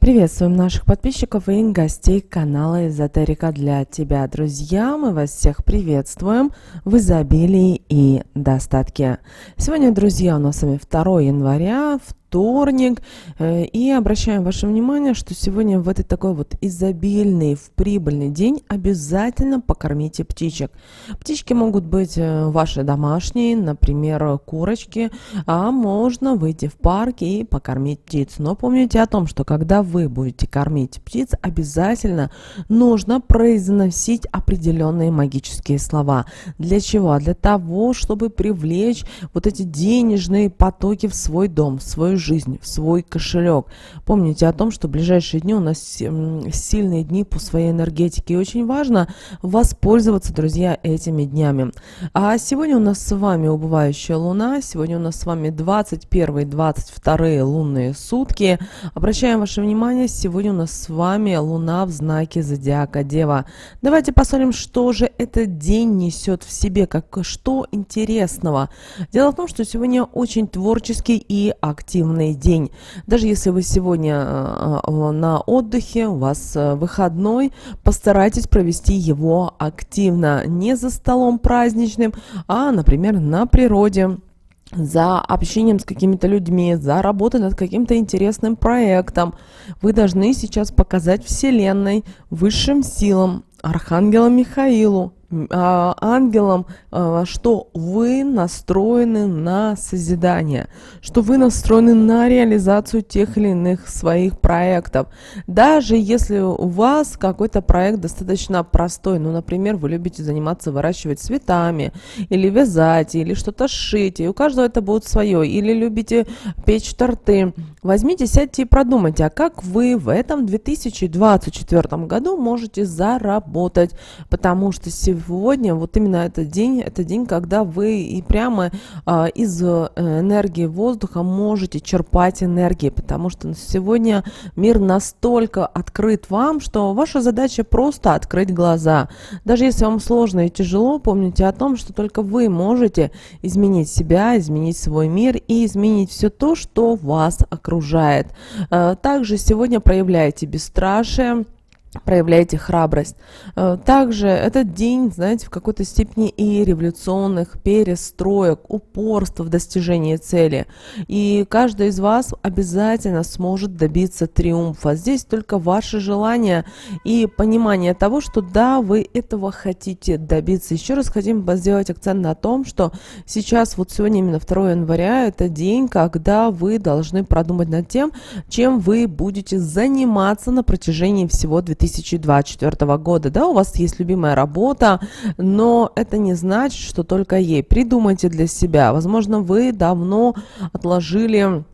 Приветствуем наших подписчиков и гостей канала Эзотерика для тебя, друзья. Мы вас всех приветствуем в изобилии и достатке. Сегодня, друзья, у нас с вами 2 января, вторник, и обращаем ваше внимание, что сегодня в этот такой вот изобильный, в прибыльный день обязательно покормите птичек. Птички могут быть ваши домашние, например, курочки, а можно выйти в парк и покормить птиц. Но помните о том, что когда вы будете кормить птиц, обязательно нужно произносить определенные магические слова. Для чего? Для того, чтобы привлечь вот эти денежные потоки в свой дом, в свою жизнь, в свой кошелек. Помните о том, что в ближайшие дни у нас сильные дни по своей энергетике. И очень важно воспользоваться, друзья, этими днями. А сегодня у нас с вами убывающая луна. Сегодня у нас с вами 21 и 22 лунные сутки. Обращаем ваше внимание, сегодня у нас с вами луна в знаке зодиака Дева. Давайте посмотрим, что же этот день несет в себе, что интересного. Дело в том, что сегодня очень творческий и активный день. Даже если вы сегодня на отдыхе, у вас выходной, постарайтесь провести его активно, не за столом праздничным, а, например, на природе, за общением с какими-то людьми, за работой над каким-то интересным проектом. Вы должны сейчас показать Вселенной, высшим силам, Архангелу Михаилу, ангелам, что вы настроены на созидание, что вы настроены на реализацию тех или иных своих проектов. Даже если у вас какой-то проект достаточно простой, ну, например, вы любите заниматься выращивать цветами, или вязать, или что-то шить, и у каждого это будет свое, или любите печь торты, возьмите, сядьте и продумайте, а как вы в этом 2024 году можете заработать, потому что сегодня вот именно этот день, когда вы и прямо из энергии воздуха можете черпать энергии, потому что сегодня мир настолько открыт вам, что ваша задача просто открыть глаза. Даже если вам сложно и тяжело, помните о том, что только вы можете изменить себя, изменить свой мир и изменить все то, что вас окружает. Также сегодня проявляйте бесстрашие, проявляйте храбрость. Также этот день, знаете, в какой-то степени и революционных перестроек, упорства в достижении цели. И каждый из вас обязательно сможет добиться триумфа. Здесь только ваше желание и понимание того, что да, вы этого хотите добиться. Еще раз хотим сделать акцент на том, что сейчас, вот сегодня именно 2 января, это день, когда вы должны продумать над тем, чем вы будете заниматься на протяжении всего 2024 года. Да, у вас есть любимая работа, но это не значит, что только ей. Придумайте для себя. Возможно, вы давно отложили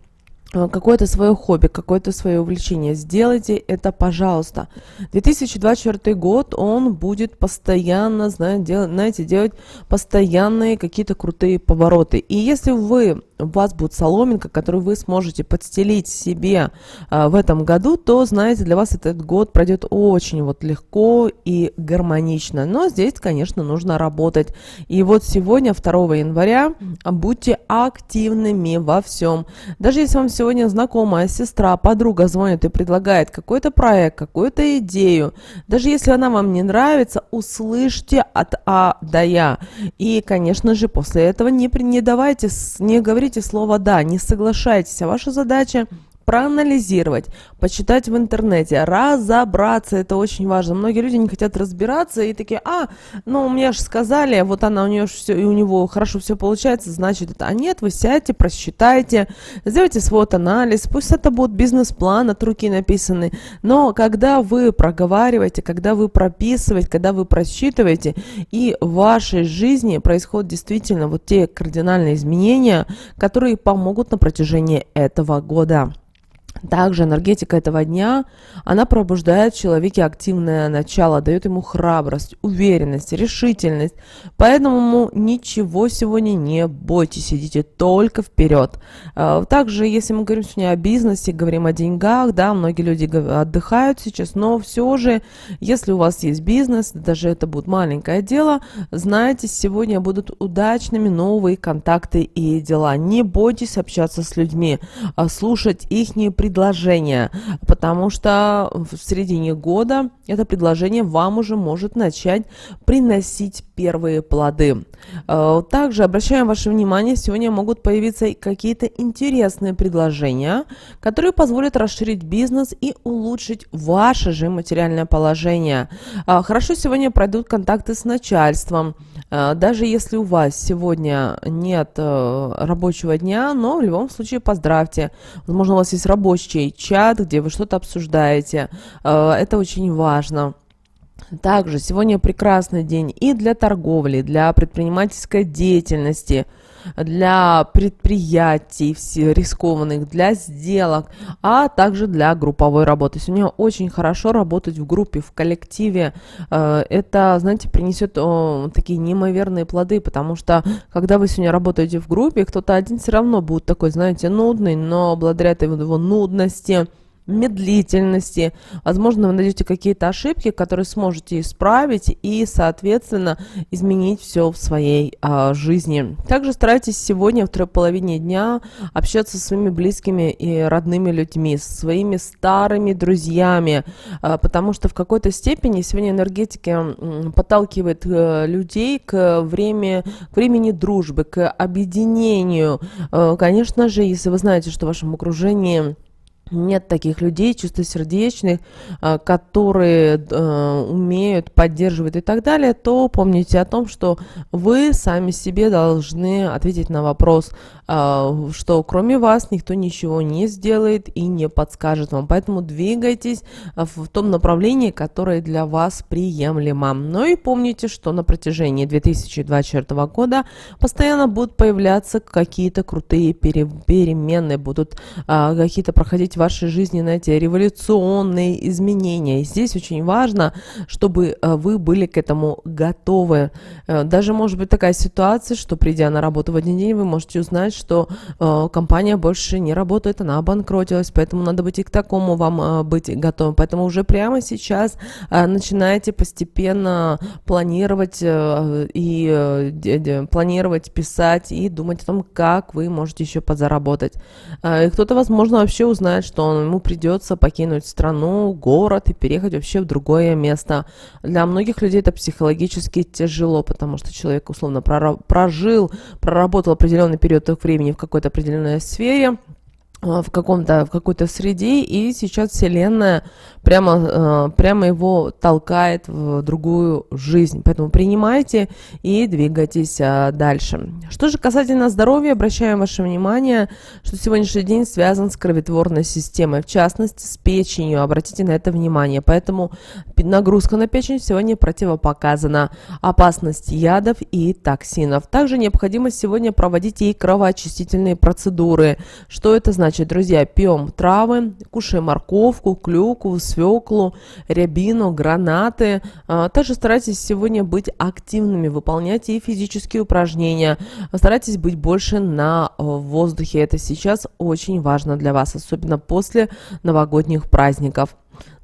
какое-то свое хобби, какое-то свое увлечение. Сделайте это, пожалуйста. 2024 год, он будет постоянно, знаете, делать постоянные какие-то крутые повороты. И если у вас будет соломинка, которую вы сможете подстелить себе в этом году, то, знаете, для вас этот год пройдет очень вот легко и гармонично. Но здесь, конечно, нужно работать. И вот сегодня, 2 января, будьте активными во всем. Даже если вам сегодня знакомая, сестра, подруга звонит и предлагает какой-то проект, какую-то идею, даже если она вам не нравится, услышьте от А до Я. И, конечно же, после этого не говорите слово «да», не соглашайтесь, а ваша задача проанализировать, почитать в интернете, разобраться, это очень важно. Многие люди не хотят разбираться и такие: ну мне же сказали, вот у нее все, и у него хорошо все получается, значит это. А нет, вы сядьте, просчитайте, сделайте свод-анализ, пусть это будет бизнес-план от руки написанный, но когда вы проговариваете, когда вы прописываете, когда вы просчитываете, и в вашей жизни происходят действительно вот те кардинальные изменения, которые помогут на протяжении этого года. Также энергетика этого дня, она пробуждает в человеке активное начало, дает ему храбрость, уверенность, решительность. Поэтому ничего сегодня не бойтесь, идите только вперед. Также, если мы говорим сегодня о бизнесе, говорим о деньгах, да, многие люди отдыхают сейчас, но все же, если у вас есть бизнес, даже это будет маленькое дело, знаете, сегодня будут удачными новые контакты и дела. Не бойтесь общаться с людьми, слушать их предложение, потому что в середине года это предложение вам уже может начать приносить первые плоды. Также обращаем ваше внимание, сегодня могут появиться какие-то интересные предложения, которые позволят расширить бизнес и улучшить ваше же материальное положение. Хорошо сегодня пройдут контакты с начальством, даже если у вас сегодня нет рабочего дня, но в любом случае поздравьте. Возможно, у вас есть рабочий чат, где вы что-то обсуждаете. Это очень важно. Также сегодня прекрасный день и для торговли, для предпринимательской деятельности, для предприятий рискованных, для сделок, а также для групповой работы. Сегодня очень хорошо работать в группе, в коллективе. Это, знаете, принесет такие неимоверные плоды, потому что, когда вы сегодня работаете в группе, кто-то один все равно будет такой, знаете, нудный, но благодаря этой его нудности, медлительности, возможно, вы найдете какие-то ошибки, которые сможете исправить и, соответственно, изменить все в своей жизни. Также старайтесь сегодня в второй половине дня общаться со своими близкими и родными людьми, со своими старыми друзьями, потому что в какой-то степени сегодня энергетика подталкивает людей к времени дружбы, к объединению. Конечно же, если вы знаете, что в вашем окружении нет таких людей чистосердечных, которые умеют поддерживать и так далее, то помните о том, что вы сами себе должны ответить на вопрос, что кроме вас никто ничего не сделает и не подскажет вам. Поэтому двигайтесь в том направлении, которое для вас приемлемо. Но и помните, что на протяжении 2024 года постоянно будут появляться какие-то крутые перемены, будут какие-то проходить в вашей жизни, знаете, революционные изменения. И здесь очень важно, чтобы вы были к этому готовы. Даже может быть такая ситуация, что придя на работу в один день, вы можете узнать, что компания больше не работает, она обанкротилась, поэтому надо быть и к такому вам быть готовым. Поэтому уже прямо сейчас начинайте постепенно планировать планировать, писать и думать о том, как вы можете еще подзаработать. И кто-то, возможно, вообще узнает, что ему придется покинуть страну, город и переехать вообще в другое место. Для многих людей это психологически тяжело, потому что человек условно проработал определенный период времени в какой-то определенной сфере, в какой-то среде, и сейчас Вселенная прямо его толкает в другую жизнь. Поэтому принимайте и двигайтесь дальше. Что же касательно здоровья, обращаем ваше внимание, что сегодняшний день связан с кроветворной системой, в частности с печенью. Обратите на это внимание. Поэтому нагрузка на печень сегодня противопоказана. Опасность ядов и токсинов. Также необходимо сегодня проводить и кровоочистительные процедуры. Что это значит? Друзья, пьем травы, кушаем морковку, клюкву, свеклу, рябину, гранаты. Также старайтесь сегодня быть активными, выполнять и физические упражнения. Старайтесь быть больше на воздухе. Это сейчас очень важно для вас, особенно после новогодних праздников.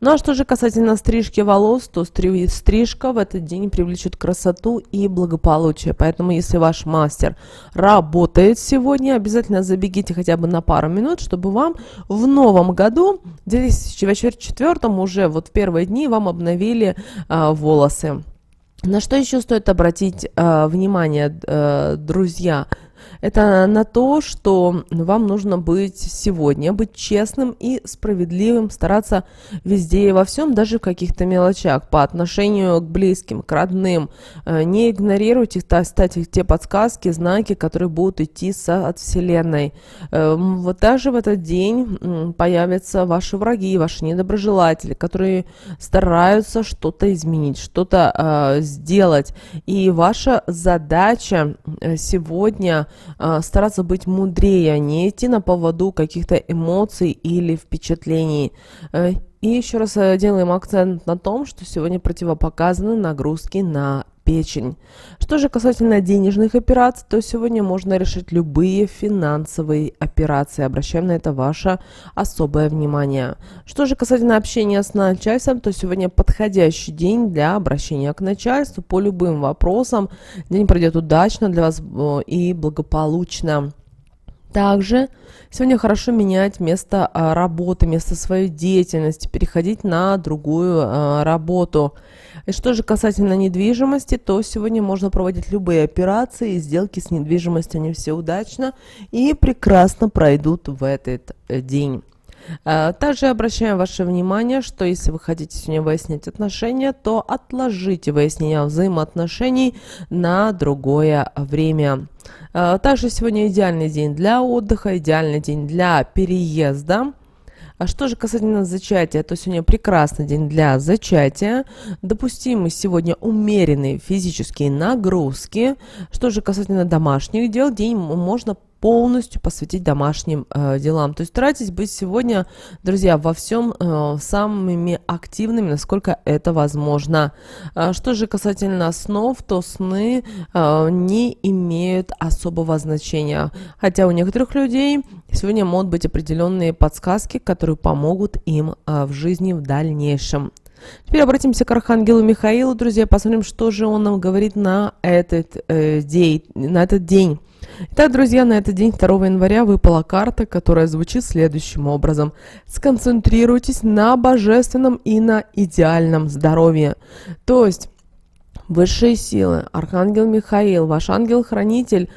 Ну а что же касательно стрижки волос, то стрижка в этот день привлечет красоту и благополучие. Поэтому, если ваш мастер работает сегодня, обязательно забегите хотя бы на пару минут, чтобы вам в новом году, в 2024, уже вот в первые дни вам обновили волосы. На что еще стоит обратить внимание, друзья? Это на то, что вам нужно быть честным и справедливым, стараться везде и во всем, даже в каких-то мелочах, по отношению к близким, к родным. Не игнорируйте, кстати, те подсказки, знаки, которые будут идти от Вселенной. Вот даже в этот день появятся ваши враги, ваши недоброжелатели, которые стараются что-то изменить, что-то сделать. И ваша задача сегодня стараться быть мудрее, не идти на поводу каких-то эмоций или впечатлений. И еще раз делаем акцент на том, что сегодня противопоказаны нагрузки на печень. Что же касательно денежных операций, то сегодня можно решить любые финансовые операции. Обращаем на это ваше особое внимание. Что же касательно общения с начальством, то сегодня подходящий день для обращения к начальству по любым вопросам. День пройдет удачно для вас и благополучно. Также сегодня хорошо менять место работы, место своей деятельности, переходить на другую работу. И что же касательно недвижимости, то сегодня можно проводить любые операции и сделки с недвижимостью, они все удачно и прекрасно пройдут в этот день. Также обращаем ваше внимание, что если вы хотите сегодня выяснить отношения, то отложите выяснение взаимоотношений на другое время. Также сегодня идеальный день для отдыха, идеальный день для переезда. А что же касательно зачатия, то сегодня прекрасный день для зачатия. Допустимы сегодня умеренные физические нагрузки. Что же касательно домашних дел, день можно полностью посвятить домашним делам. То есть старайтесь быть сегодня, друзья, во всем самыми активными, насколько это возможно. Что же касательно снов, то сны не имеют особого значения. Хотя у некоторых людей сегодня могут быть определенные подсказки, которые помогут им в жизни в дальнейшем. Теперь обратимся к Архангелу Михаилу, друзья, посмотрим, что же он нам говорит на этот день. Итак, друзья, на этот день, 2 января, выпала карта, которая звучит следующим образом. Сконцентрируйтесь на божественном и на идеальном здоровье. То есть высшие силы, Архангел Михаил, ваш ангел-хранитель,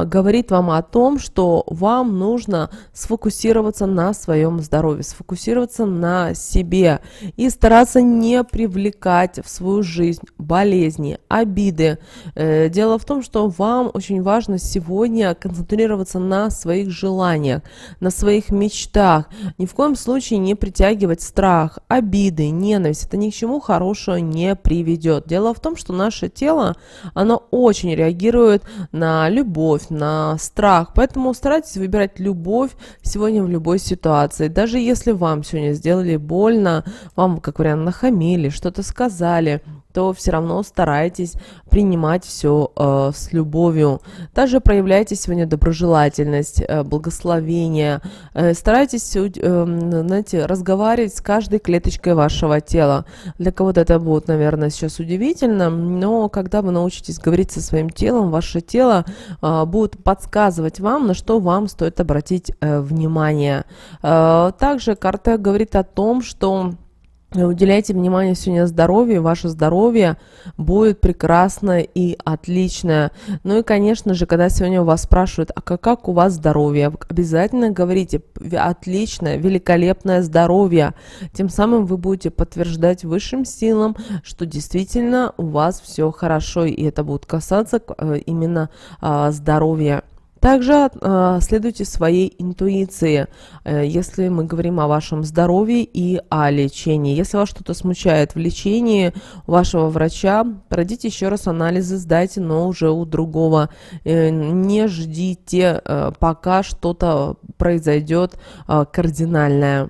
говорит вам о том, что вам нужно сфокусироваться на своем здоровье, сфокусироваться на себе и стараться не привлекать в свою жизнь болезни, обиды. Дело в том, что вам очень важно сегодня концентрироваться на своих желаниях, на своих мечтах. Ни в коем случае не притягивать страх, обиды, ненависть. Это ни к чему хорошему не приведет. Дело в том, что наше тело, оно очень реагирует на любовь, на страх. Поэтому старайтесь выбирать любовь сегодня в любой ситуации. Даже если вам сегодня сделали больно, вам, как вариант, нахамили, что-то сказали, то все равно старайтесь принимать все с любовью. Также проявляйте сегодня доброжелательность, благословение. Старайтесь, знаете, разговаривать с каждой клеточкой вашего тела. Для кого-то это будет, наверное, сейчас удивительно, но когда вы научитесь говорить со своим телом, ваше тело будет подсказывать вам, на что вам стоит обратить внимание. Также карта говорит о том, что уделяйте внимание сегодня здоровью, ваше здоровье будет прекрасное и отличное. Ну и, конечно же, когда сегодня у вас спрашивают, а как у вас здоровье, обязательно говорите отличное, великолепное здоровье. Тем самым вы будете подтверждать высшим силам, что действительно у вас все хорошо, и это будет касаться именно здоровья. Также следуйте своей интуиции, если мы говорим о вашем здоровье и о лечении. Если вас что-то смущает в лечении у вашего врача, пройдите еще раз анализы, сдайте, но уже у другого. Не ждите, пока что-то произойдет кардинальное.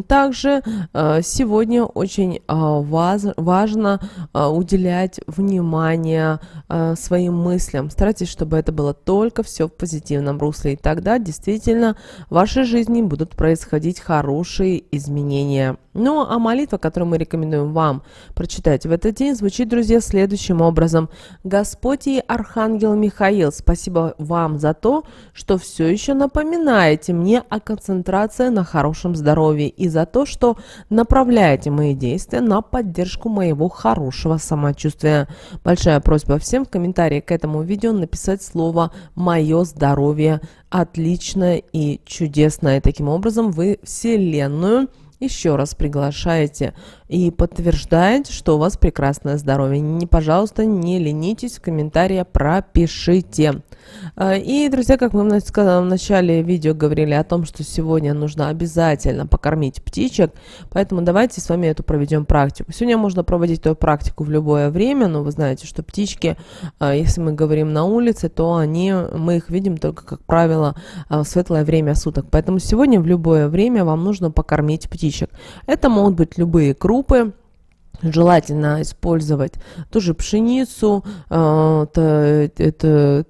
Также сегодня очень важно уделять внимание своим мыслям. Старайтесь, чтобы это было только все в позитивном русле. И тогда действительно в вашей жизни будут происходить хорошие изменения. Ну, а молитва, которую мы рекомендуем вам прочитать в этот день, звучит, друзья, следующим образом. Господь и Архангел Михаил, спасибо вам за то, что все еще напоминаете мне о концентрации на хорошем здоровье и за то, что направляете мои действия на поддержку моего хорошего самочувствия. Большая просьба всем в комментарии к этому видео написать слово «Мое здоровье отличное и чудесное». Таким образом, вы Вселенную еще раз приглашаете и подтверждаете, что у вас прекрасное здоровье. Пожалуйста, не ленитесь, в комментарии пропишите. И, друзья, как мы в начале видео говорили о том, что сегодня нужно обязательно покормить птичек, поэтому давайте с вами эту проведем практику. Сегодня можно проводить эту практику в любое время, но вы знаете, что птички, если мы говорим на улице, то мы их видим только, как правило, в светлое время суток. Поэтому сегодня в любое время вам нужно покормить птичек. Это могут быть любые крупы. Желательно использовать тоже пшеницу,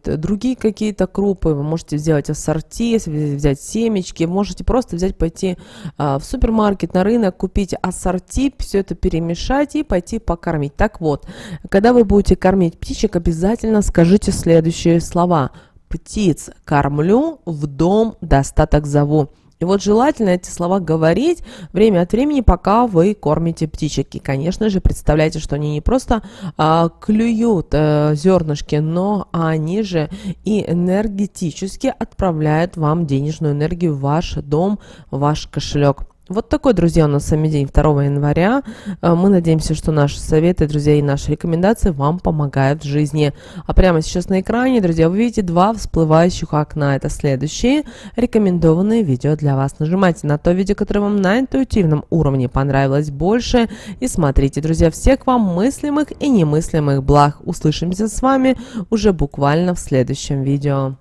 другие какие-то крупы. Вы можете сделать ассорти, взять семечки. Можете просто пойти в супермаркет, на рынок, купить ассорти, все это перемешать и пойти покормить. Так вот, когда вы будете кормить птичек, обязательно скажите следующие слова. птиц кормлю, в дом достаток зову. И вот желательно эти слова говорить время от времени, пока вы кормите птичек. И, конечно же, представляйте, что они не просто клюют зернышки, но они же и энергетически отправляют вам денежную энергию в ваш дом, в ваш кошелек. Вот такой, друзья, у нас с вами день 2 января. Мы надеемся, что наши советы, друзья, и наши рекомендации вам помогают в жизни. А прямо сейчас на экране, друзья, вы видите 2 всплывающих окна. Это следующие рекомендованные видео для вас. Нажимайте на то видео, которое вам на интуитивном уровне понравилось больше. И смотрите, друзья, всех вам мыслимых и немыслимых благ. Услышимся с вами уже буквально в следующем видео.